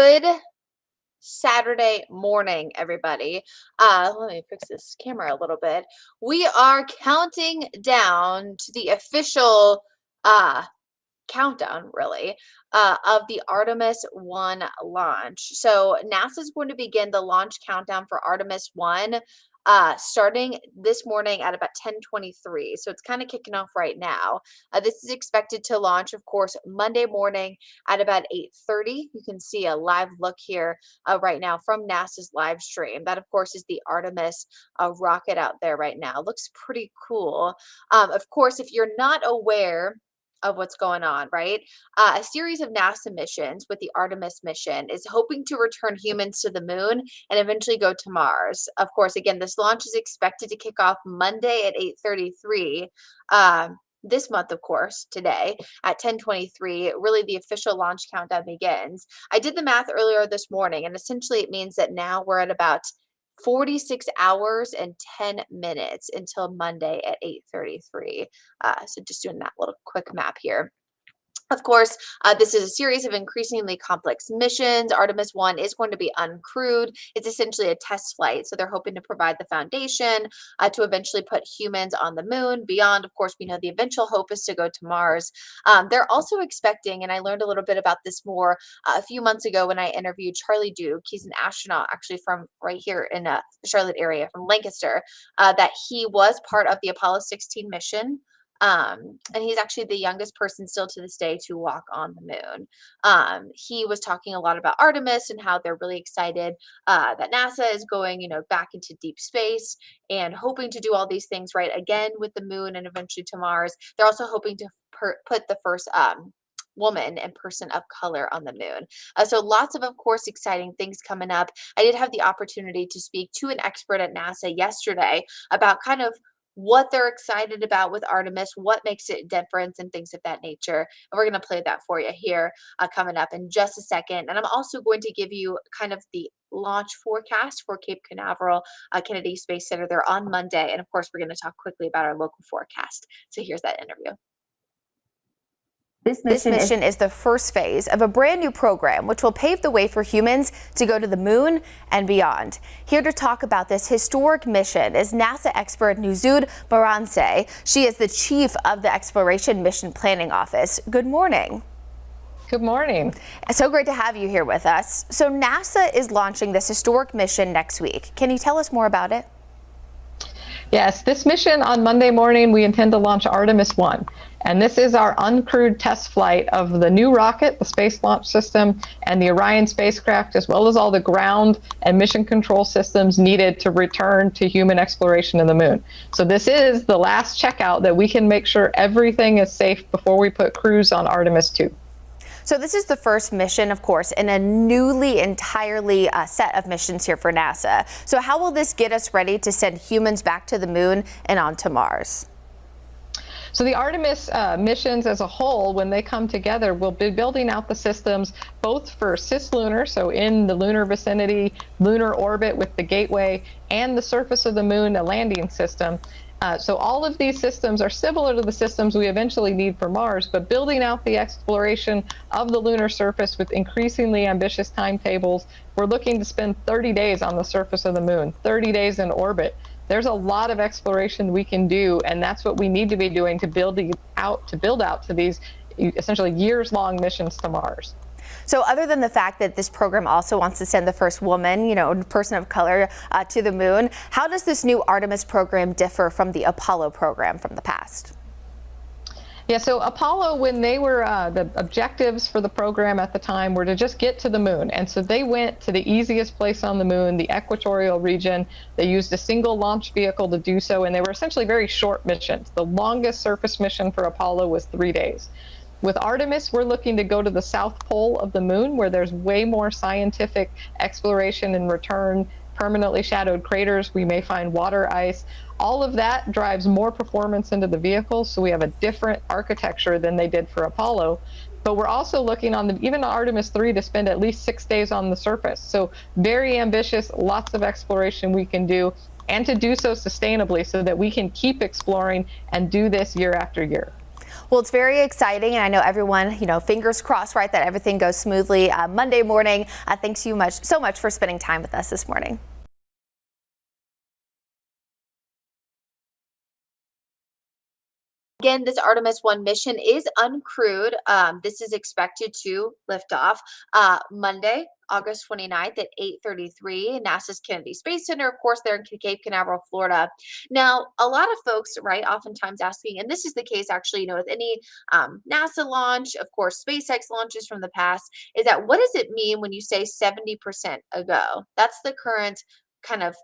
Good Saturday morning, everybody. Let me fix this camera a little bit. We are counting down to the official countdown, really, of the Artemis I launch. So NASA is going to begin the launch countdown for Artemis I starting this morning at about 10:23. So it's kind of kicking off right now. This is expected to launch, of course, Monday morning at about 8:30. You can see a live look here right now from NASA's live stream. That, of course, is the Artemis rocket out there right now. Looks pretty cool. Of course, if you're not aware of what's going on, right? A series of NASA missions with the Artemis mission is hoping to return humans to the moon and eventually go to Mars. Of course, again, this launch is expected to kick off Monday at 8:33. This month, of course, today at 10:23, really the official launch countdown begins. I did the math earlier this morning, and essentially it means that now we're at about 46 hours and 10 minutes until Monday at 8:33. So just doing that little quick map here. Of course, this is a series of increasingly complex missions. Artemis I is going to be uncrewed. It's essentially a test flight. So they're hoping to provide the foundation to eventually put humans on the moon. Beyond, of course, we know the eventual hope is to go to Mars. They're also expecting, and I learned a little bit about this more a few months ago when I interviewed Charlie Duke. He's an astronaut actually from right here in the Charlotte area from Lancaster, that he was part of the Apollo 16 mission. And he's actually the youngest person still to this day to walk on the moon. He was talking a lot about Artemis and how they're really excited that NASA is going, back into deep space and hoping to do all these things right again with the moon and eventually to Mars. They're also hoping to put the first woman and person of color on the moon. So lots of course, exciting things coming up. I did have the opportunity to speak to an expert at NASA yesterday about kind of what they're excited about with Artemis, what makes it different, and things of that nature. And we're going to play that for you here coming up in just a second. And I'm also going to give you kind of the launch forecast for Cape Canaveral Kennedy Space Center. They're on Monday. And of course, we're going to talk quickly about our local forecast. So here's that interview. This mission is the first phase of a brand new program which will pave the way for humans to go to the moon and beyond. Here to talk about this historic mission is NASA expert Nuzud Baranse. She is the chief of the Exploration Mission Planning Office. Good morning. Good morning. So great to have you here with us. So NASA is launching this historic mission next week. Can you tell us more about it? Yes, this mission on Monday morning, we intend to launch Artemis I. And this is our uncrewed test flight of the new rocket, the Space Launch System, and the Orion spacecraft, as well as all the ground and mission control systems needed to return to human exploration of the moon. So this is the last checkout that we can make sure everything is safe before we put crews on Artemis II. So this is the first mission, of course, in a newly entirely set of missions here for NASA. So how will this get us ready to send humans back to the moon and onto Mars? So the Artemis missions as a whole, when they come together, will be building out the systems both for cislunar, so in the lunar vicinity, lunar orbit with the gateway, and the surface of the moon, a landing system. So all of these systems are similar to the systems we eventually need for Mars, but building out the exploration of the lunar surface with increasingly ambitious timetables. We're looking to spend 30 days on the surface of the moon, 30 days in orbit. There's a lot of exploration we can do, and that's what we need to be doing to build out to these essentially years-long missions to Mars. So other than the fact that this program also wants to send the first woman, person of color to the moon, how does this new Artemis program differ from the Apollo program from the past? Yeah, so Apollo, when they were, the objectives for the program at the time were to just get to the moon. And so they went to the easiest place on the moon, the equatorial region. They used a single launch vehicle to do so, and they were essentially very short missions. The longest surface mission for Apollo was 3 days. With Artemis, we're looking to go to the south pole of the moon, where there's way more scientific exploration and return, permanently shadowed craters. We may find water ice. All of that drives more performance into the vehicle, so we have a different architecture than they did for Apollo. But we're also looking on even Artemis III to spend at least 6 days on the surface. So very ambitious, lots of exploration we can do, and to do so sustainably so that we can keep exploring and do this year after year. Well, it's very exciting, and I know everyone, fingers crossed, right, that everything goes smoothly Monday morning. Thanks you so much for spending time with us this morning. Again, this Artemis 1 mission is uncrewed. This is expected to lift off Monday, August 29th at 8:33, NASA's Kennedy Space Center. Of course, they're in Cape Canaveral, Florida. Now, a lot of folks, right, oftentimes asking, and this is the case actually, with any NASA launch, of course, SpaceX launches from the past, is that what does it mean when you say 70% ago? That's the current kind of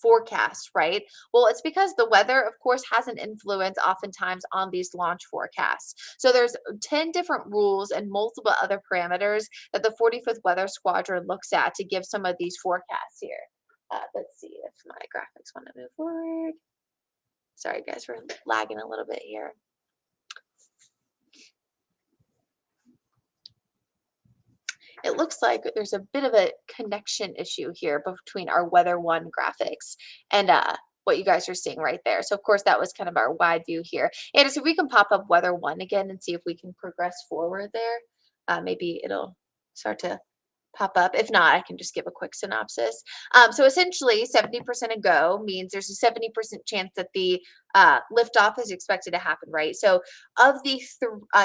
forecast, right? Well, it's because the weather, of course, has an influence oftentimes on these launch forecasts. So there's 10 different rules and multiple other parameters that the 45th Weather Squadron looks at to give some of these forecasts here. Let's see if my graphics want to move forward. Sorry, guys, we're lagging a little bit here. It looks like there's a bit of a connection issue here between our Weather One graphics and what you guys are seeing right there. So of course that was kind of our wide view here. And so if we can pop up Weather One again and see if we can progress forward there, maybe it'll start to pop up. If not, I can just give a quick synopsis. So essentially, 70% a go means there's a 70% chance that the liftoff is expected to happen, right? So of the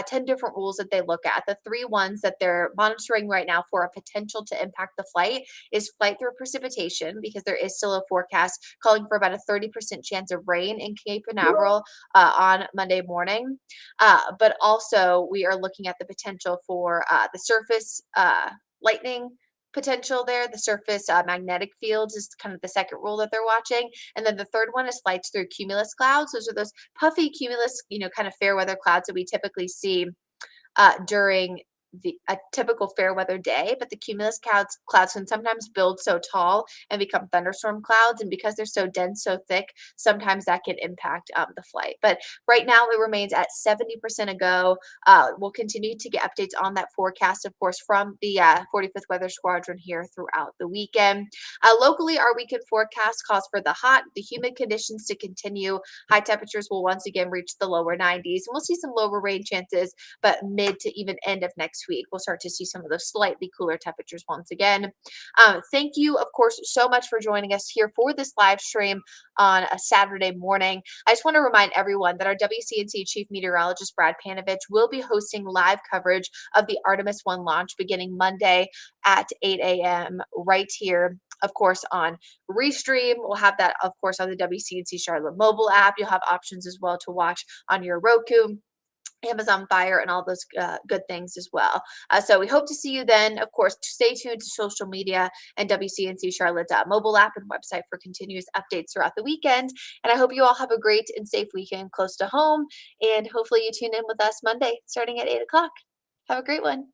10 different rules that they look at, the three ones that they're monitoring right now for a potential to impact the flight is flight through precipitation, because there is still a forecast calling for about a 30% chance of rain in Cape Canaveral on Monday morning. But also, we are looking at the potential for the surface lightning potential there. The surface magnetic fields is kind of the second rule that they're watching. And then the third one is flights through cumulus clouds. Those are those puffy cumulus, kind of fair weather clouds that we typically see during a typical fair weather day, but the cumulus clouds can sometimes build so tall and become thunderstorm clouds, and because they're so dense, so thick, sometimes that can impact the flight. But right now it remains at 70% a go. We'll continue to get updates on that forecast, of course, from the 45th Weather Squadron here throughout the weekend. Locally, our weekend forecast calls for the humid conditions to continue. High temperatures will once again reach the lower 90s, and we'll see some lower rain chances, but mid to even end of next week, we'll start to see some of those slightly cooler temperatures once again. Thank you, of course, so much for joining us here for this live stream on a Saturday morning. I just want to remind everyone that our WCNC Chief Meteorologist Brad Panovich will be hosting live coverage of the Artemis 1 launch beginning Monday at 8 a.m. right here, of course, on Restream. We'll have that, of course, on the WCNC Charlotte mobile app. You'll have options as well to watch on your Roku, Amazon Fire, and all those good things as well. So we hope to see you then. Of course, stay tuned to social media and WCNC Charlotte mobile app and website for continuous updates throughout the weekend. And I hope you all have a great and safe weekend close to home. And hopefully you tune in with us Monday starting at 8 o'clock. Have a great one.